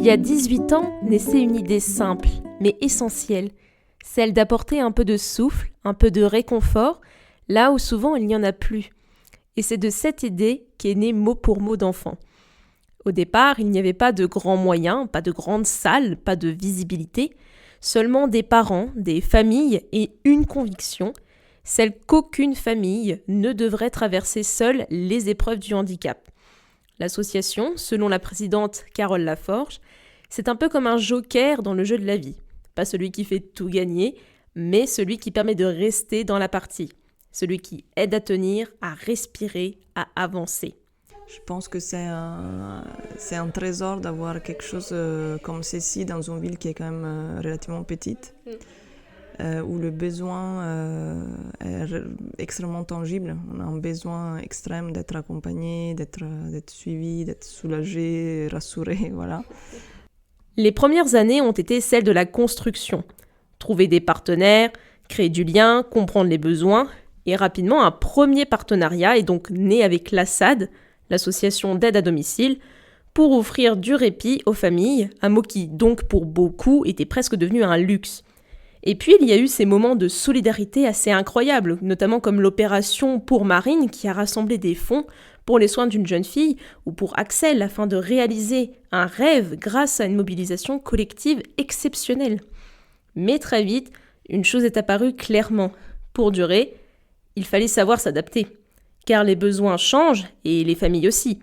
Il y a 18 ans, naissait une idée simple, mais essentielle, celle d'apporter un peu de souffle, un peu de réconfort, là où souvent il n'y en a plus. Et c'est de cette idée qu'est né Mots pour Mots d'enfants. Au départ, il n'y avait pas de grands moyens, pas de grandes salles, pas de visibilité, seulement des parents, des familles et une conviction, celle qu'aucune famille ne devrait traverser seule les épreuves du handicap. L'association, selon la présidente Carole Laforge, c'est un peu comme un joker dans le jeu de la vie. Pas celui qui fait tout gagner, mais celui qui permet de rester dans la partie. Celui qui aide à tenir, à respirer, à avancer. Je pense que c'est un trésor d'avoir quelque chose comme ceci dans une ville qui est quand même relativement petite, où le besoin est extrêmement tangible. On a un besoin extrême d'être accompagné, d'être suivi, d'être soulagé, rassuré, voilà. Les premières années ont été celles de la construction. Trouver des partenaires, créer du lien, comprendre les besoins, et rapidement un premier partenariat est donc né avec l'ASAD, l'association d'aide à domicile, pour offrir du répit aux familles, un mot qui donc pour beaucoup était presque devenu un luxe. Et puis il y a eu ces moments de solidarité assez incroyables, notamment comme l'opération Pour Marine qui a rassemblé des fonds pour les soins d'une jeune fille ou pour Axel afin de réaliser un rêve grâce à une mobilisation collective exceptionnelle. Mais très vite, une chose est apparue clairement. Pour durer, il fallait savoir s'adapter. Car les besoins changent et les familles aussi.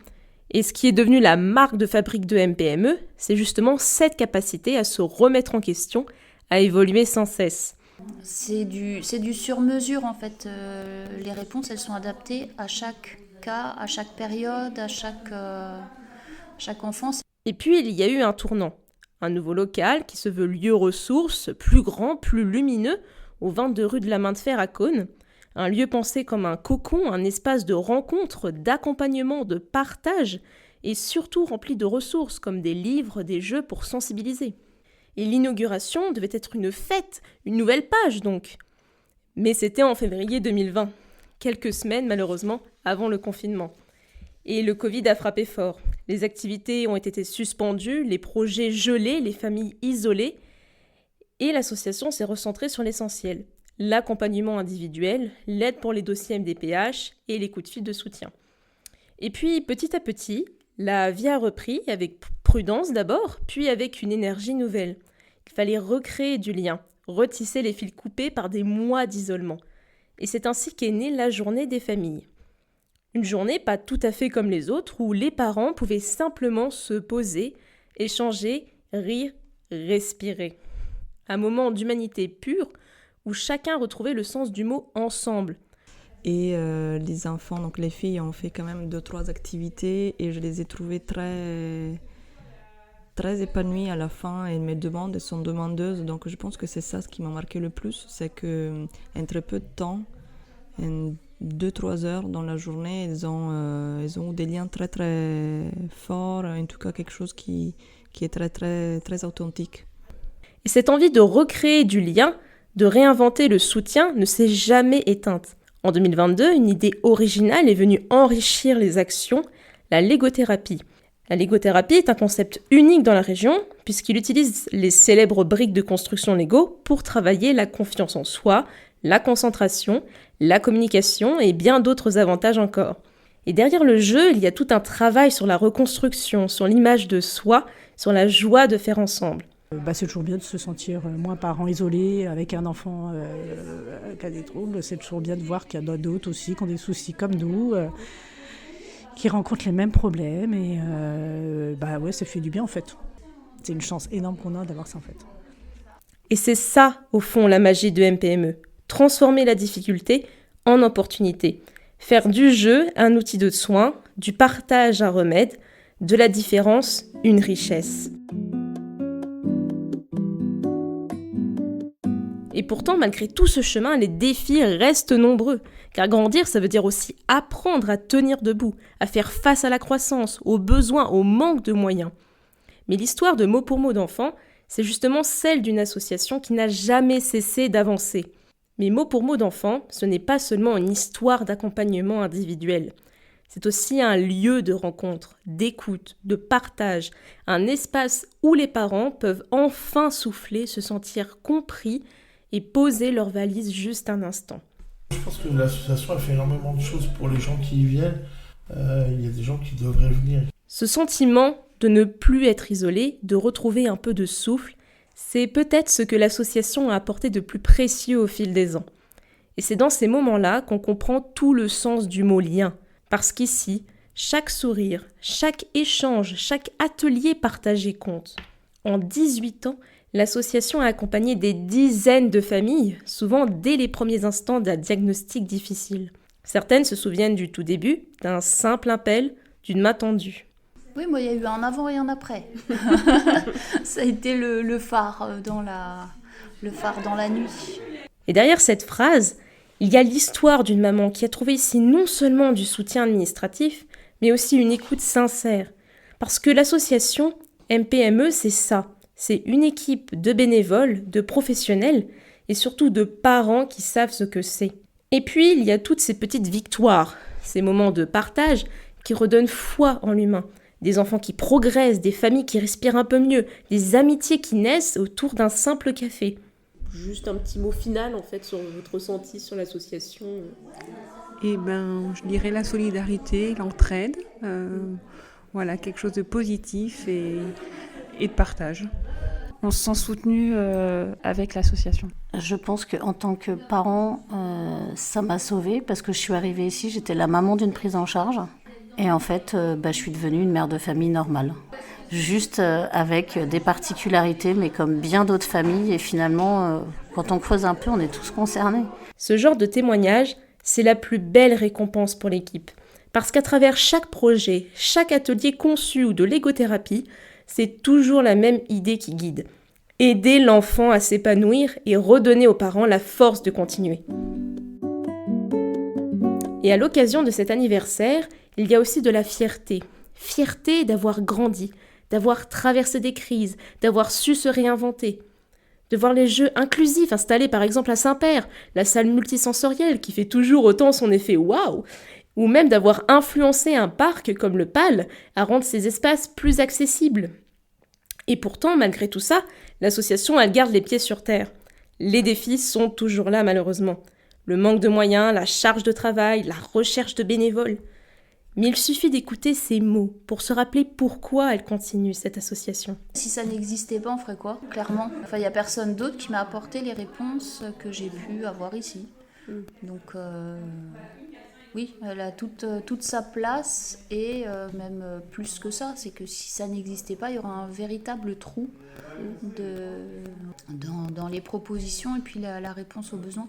Et ce qui est devenu la marque de fabrique de MPME, c'est justement cette capacité à se remettre en question, à évoluer sans cesse. C'est du sur-mesure en fait. Les réponses, elles sont adaptées à chaque cas, à chaque période, à chaque enfance. Et puis il y a eu un tournant. Un nouveau local qui se veut lieu ressource, plus grand, plus lumineux, au 22 rue de la Main de Fer à Caunes. Un lieu pensé comme un cocon, un espace de rencontre, d'accompagnement, de partage, et surtout rempli de ressources comme des livres, des jeux pour sensibiliser. Et l'inauguration devait être une fête, une nouvelle page donc. Mais c'était en février 2020, quelques semaines malheureusement avant le confinement. Et le Covid a frappé fort. Les activités ont été suspendues, les projets gelés, les familles isolées, et l'association s'est recentrée sur l'essentiel. L'accompagnement individuel, l'aide pour les dossiers MDPH et les coups de fil de soutien. Et puis, petit à petit, la vie a repris avec prudence d'abord, puis avec une énergie nouvelle. Il fallait recréer du lien, retisser les fils coupés par des mois d'isolement. Et c'est ainsi qu'est née la journée des familles. Une journée pas tout à fait comme les autres, où les parents pouvaient simplement se poser, échanger, rire, respirer. Un moment d'humanité pure, où chacun retrouvait le sens du mot « ensemble ». Et les enfants, donc les filles, ont fait quand même 2-3 activités et je les ai trouvées très épanouies à la fin. Elles me demandent, elles sont demandeuses, donc je pense que c'est ça ce qui m'a marqué le plus, c'est qu'en très peu de temps, en 2-3 heures dans la journée, elles ont des liens très très forts, en tout cas quelque chose qui est très très très authentique. Et cette envie de recréer du lien, de réinventer le soutien ne s'est jamais éteinte. En 2022, une idée originale est venue enrichir les actions, la légothérapie. La légothérapie est un concept unique dans la région puisqu'il utilise les célèbres briques de construction Lego pour travailler la confiance en soi, la concentration, la communication et bien d'autres avantages encore. Et derrière le jeu, il y a tout un travail sur la reconstruction, sur l'image de soi, sur la joie de faire ensemble. C'est toujours bien de se sentir moins parent isolé avec un enfant qui a des troubles. C'est toujours bien de voir qu'il y en a d'autres aussi qui ont des soucis comme nous, qui rencontrent les mêmes problèmes. Et ça fait du bien en fait. C'est une chance énorme qu'on a d'avoir ça en fait. Et c'est ça, au fond, la magie de MPME. Transformer la difficulté en opportunité. Faire du jeu un outil de soin, du partage un remède, de la différence une richesse. Et pourtant, malgré tout ce chemin, les défis restent nombreux. Car grandir, ça veut dire aussi apprendre à tenir debout, à faire face à la croissance, aux besoins, au manque de moyens. Mais l'histoire de Mots pour Mots d'enfants, c'est justement celle d'une association qui n'a jamais cessé d'avancer. Mais Mots pour Mots d'enfants, ce n'est pas seulement une histoire d'accompagnement individuel. C'est aussi un lieu de rencontre, d'écoute, de partage, un espace où les parents peuvent enfin souffler, se sentir compris et poser leurs valises juste un instant. Je pense que l'association a fait énormément de choses pour les gens qui y viennent. Il y a des gens qui devraient venir. Ce sentiment de ne plus être isolé, de retrouver un peu de souffle, c'est peut-être ce que l'association a apporté de plus précieux au fil des ans. Et c'est dans ces moments-là qu'on comprend tout le sens du mot lien. Parce qu'ici, chaque sourire, chaque échange, chaque atelier partagé compte. En 18 ans, l'association a accompagné des dizaines de familles, souvent dès les premiers instants d'un diagnostic difficile. Certaines se souviennent du tout début, d'un simple appel, d'une main tendue. Oui, moi, il y a eu un avant et un après. Ça a été le phare dans la nuit. Et derrière cette phrase, il y a l'histoire d'une maman qui a trouvé ici non seulement du soutien administratif, mais aussi une écoute sincère. Parce que l'association MPME, c'est ça. C'est une équipe de bénévoles, de professionnels et surtout de parents qui savent ce que c'est. Et puis, il y a toutes ces petites victoires, ces moments de partage qui redonnent foi en l'humain. Des enfants qui progressent, des familles qui respirent un peu mieux, des amitiés qui naissent autour d'un simple café. Juste un petit mot final en fait sur votre ressenti sur l'association. Je dirais la solidarité, l'entraide, voilà, quelque chose de positif et de partage. On se sent soutenu avec l'association. Je pense qu'en tant que parent, ça m'a sauvée parce que je suis arrivée ici, j'étais la maman d'une prise en charge. Et en fait, je suis devenue une mère de famille normale. Juste avec des particularités, mais comme bien d'autres familles. Et finalement, quand on creuse un peu, on est tous concernés. Ce genre de témoignage, c'est la plus belle récompense pour l'équipe. Parce qu'à travers chaque projet, chaque atelier conçu ou de l'égothérapie, c'est toujours la même idée qui guide. Aider l'enfant à s'épanouir et redonner aux parents la force de continuer. Et à l'occasion de cet anniversaire, il y a aussi de la fierté. Fierté d'avoir grandi, d'avoir traversé des crises, d'avoir su se réinventer. De voir les jeux inclusifs installés par exemple à Saint-Père, la salle multisensorielle qui fait toujours autant son effet waouh, ou même d'avoir influencé un parc comme le PAL à rendre ces espaces plus accessibles. Et pourtant, malgré tout ça, l'association elle garde les pieds sur terre. Les défis sont toujours là malheureusement. Le manque de moyens, la charge de travail, la recherche de bénévoles. Mais il suffit d'écouter ces mots pour se rappeler pourquoi elle continue, cette association. Si ça n'existait pas, on ferait quoi, clairement ? Enfin, il n'y a personne d'autre qui m'a apporté les réponses que j'ai pu avoir ici. Donc, oui, elle a toute sa place et même plus que ça. C'est que si ça n'existait pas, il y aurait un véritable trou dans les propositions et puis la réponse aux besoins.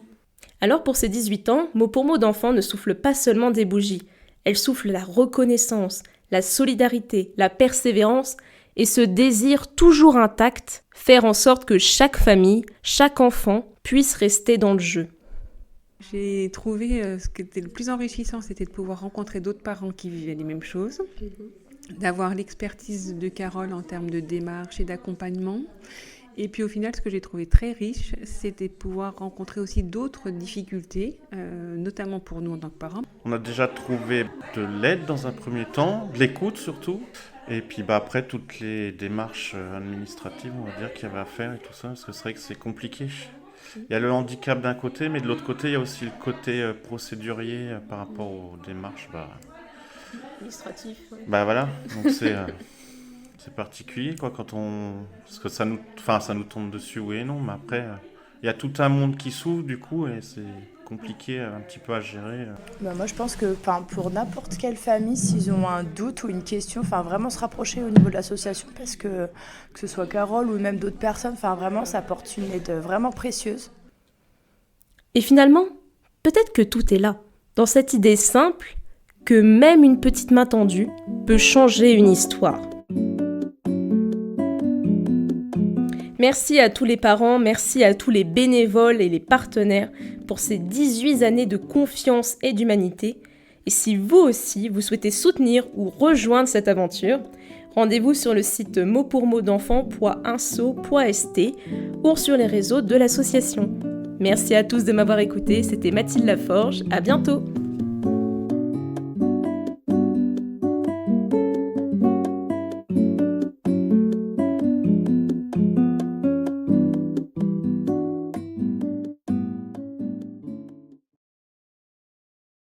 Alors pour ces 18 ans, Mot pour mot d'enfant ne souffle pas seulement des bougies. Elle souffle la reconnaissance, la solidarité, la persévérance et ce désir toujours intact, faire en sorte que chaque famille, chaque enfant puisse rester dans le jeu. J'ai trouvé ce qui était le plus enrichissant, c'était de pouvoir rencontrer d'autres parents qui vivaient les mêmes choses, d'avoir l'expertise de Carole en termes de démarche et d'accompagnement. Et puis au final, ce que j'ai trouvé très riche, c'était de pouvoir rencontrer aussi d'autres difficultés, notamment pour nous en tant que parents. On a déjà trouvé de l'aide dans un premier temps, de l'écoute surtout, et puis après toutes les démarches administratives, on va dire, qu'il y avait à faire et tout ça, parce que c'est vrai que c'est compliqué. Il y a le handicap d'un côté, mais de l'autre côté, il y a aussi le côté procédurier par rapport aux démarches. Administratif. Voilà, donc c'est particulier quoi parce que ça nous tombe dessus oui et non, mais après il y a tout un monde qui s'ouvre du coup et c'est compliqué un petit peu à gérer. Moi je pense que pour n'importe quelle famille, s'ils ont un doute ou une question, vraiment se rapprocher au niveau de l'association parce que ce soit Carole ou même d'autres personnes, vraiment ça apporte une aide vraiment précieuse. Et finalement, peut-être que tout est là, dans cette idée simple que même une petite main tendue peut changer une histoire. Merci à tous les parents, merci à tous les bénévoles et les partenaires pour ces 18 années de confiance et d'humanité. Et si vous aussi, vous souhaitez soutenir ou rejoindre cette aventure, rendez-vous sur le site motpourmotdenfant.inso.st ou sur les réseaux de l'association. Merci à tous de m'avoir écouté, c'était Mathilde Laforge, à bientôt.